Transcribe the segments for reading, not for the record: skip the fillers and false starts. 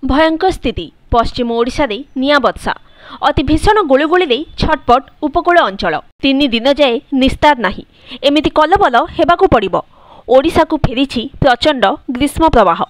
भयंकर स्थिति पश्चिम ओडिशा रे निया बत्सा अति भीषण गुळुगुळी छटपट उपकूल अंचल 3 दिन जाए निस्तार नाही एमिति कलबल हेबाकू पड़िबो। ओडिशा को फेरिछि प्रचंड ग्रीष्म प्रवाह।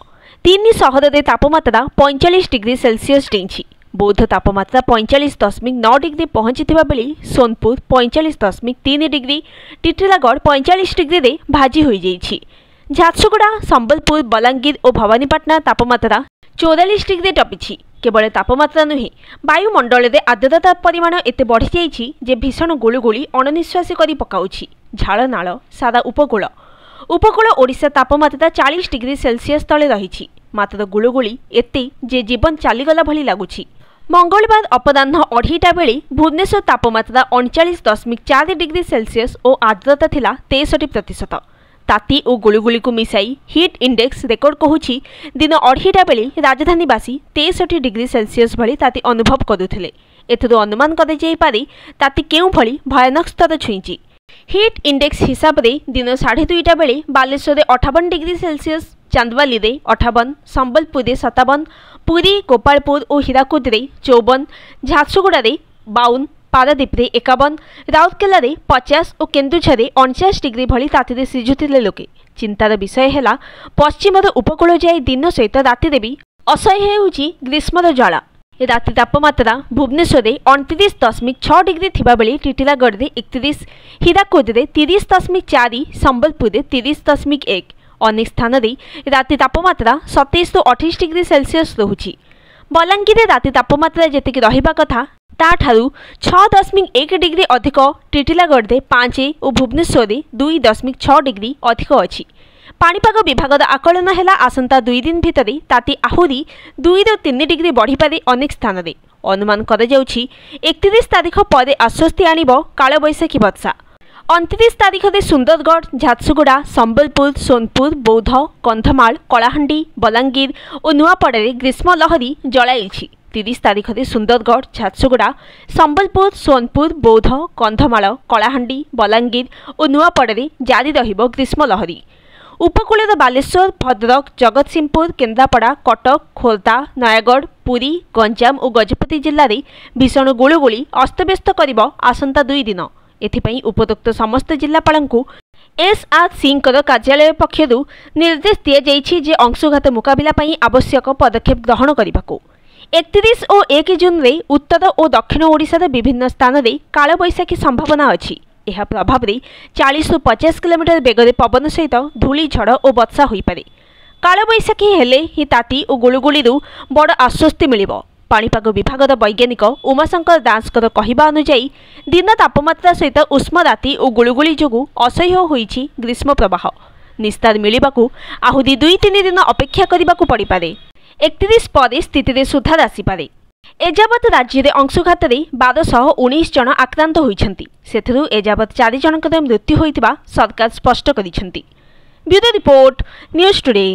3 सहर रे तापमात्रा 45 डिग्री सेल्सियस डेइछि। बौद्ध तापमात्रा 45.9 डिग्री पहुंचीथिबा बेली सोनपुर 45.3 डिग्री, टिटिलागढ़ 45 डिग्री रे भाजी होई जाइछि। झारसुगुड़ा, संबलपुर, बलांगीर और भवानीपाटना तापमात्रा 44 डिग्री टपिछि। केवल तापमात्रा नुहे वायुमंडल में आर्द्रता परिमाण एते बढ़ी जाइछि जे भीषण गुळुगुळी अणनिश्वासी करी पकाउछि। झाळनाळ सारा उपकूल ओडिशा तापमात्रा 40 डिग्री सेल्सियस तले रहिछि। मात्र गुळुगुळी एते जे जीवन चलीगला भली लागुछि। मंगलवार अपराह्न 2:30 बेले भुवनेश्वर तापमात्रा 39.4 डिग्री सेल्सियस और आर्द्रता थिला 63%। ताती और गुळुगुळी को मिसाई हिट इंडेक्स रेकर्ड कहूछि दिन 2:30 बेले राजधानीवासी 63 डिग्री सेल्सियस भली ताती अनुभव करुथिले। एथरो अनुमान करे जाई पारे ताती केउ भली भयानक स्तर छुईछि। हिट इंडेक्स हिसाब रे दिन 2:30 बेले बालेश्वर 58 डिग्री सेल्सियस, चांदवाली 58, संबलपुर 57, पुरी, गोपालपुर और हीराकुद 54, झारसुगुड़ा 52, पारादीप 51, राउरकेला 50 और केन्दुझर 49 डिग्री भली ताती सिझुथिले लोके। चिंतार विषय है पश्चिमर उपकूल जाए दिन सहित राति भी असह्य होउछि ग्रीष्मर ज्वाला। राति तापमात्रा भुवनेश्वर 29.6 डिग्री थिबा बेले टिटिलागढ़ 31, हीराकुद 30.4, संबलपुर 30.1, अनेक स्थान राति तापमात्रा 27 तो 28 डिग्री सेल्सियस रहुछि। बलांगीर राति तापमात्रा जेतिक रहिबा कथा ताठारु 6.1 डिग्री अधिक, टिटिलागढ़ 5 और भुवनेश्वर 2.6 डिग्री अधिक अछि। पाणीपाग विभाग आकलन है आसंता 2 दिन भितर ताती आहुरी 2 ରୁ 3 डिग्री बढ़ी पारे। अनेक स्थान रे अनुमान करा जाउछि 31 तारीख पर आश्वस्ति आनिबो कालबैशाखी वर्षा। 29 तारीख में सुंदरगढ़, झारसुगुड़ा, संबलपुर, सोनपुर, बौद्ध, कंधमाल, कलाहांडी, बलांगीर और नुआपड़े ग्रीष्म लहरी जलाइछि। 30 तारीख में सुंदरगढ़, झारसुगुड़ा, संबलपुर, सोनपुर, बौद्ध, कंधमाल, कलाहांडी, बलांगीर और नुआपड़े जारी रहिबो ग्रीष्म लहरी। उपकूल बालेश्वर, भद्रक, जगतसिंहपुर, केन्द्रापड़ा, कटक, खोर्धा, नयागढ़, पुरी, गंजाम और गजपति जिले में भीषण गुळुगुळी अस्तव्यस्त करिबो आसंता 2 दिन। एथिपई उपरोक्त समस्त जिलापालंकु एसआरसी कार्यालय पक्षरु निर्देश दिया जाइछि जे अंशुघात मुकाबिला पई आवश्यक पदक्षेप ग्रहण करिबाकू। 31 और 1 जून रे उत्तर और दक्षिण ओडिशार विभिन्न स्थान में कालबैशाखी संभावना अछि। यह प्रभाव रे 40 ରୁ 50 किलोमीटर बेगर पवन सहित धूली झड़ और वर्षा होई पारे। कालबैशाखी हेले ही ताती और गुळुगुळी बड़ आश्वस्ति मिलिबो। पाणीपाग विभाग वैज्ञानिक उमाशंकर दास कहवा अनुसार दिन तापमात्रा सहित उष्म राति और गुळुगुळी जोगु असह्य होईछि ग्रीष्म प्रवाह। निस्तार मिलिबाकू आहुरी 2-3 दिन अपेक्षा करिबाकू पड़ी पारे। 31 पर स्थिति सुधार आसीपारे। एजावत राज्य में अंशुघात 1219 जन आक्रांत होइछन्ति। सेथरु एजावत 4 जनकर मृत्यु होइतिबा सरकार स्पष्ट करिछन्ति। Bureau report, news today.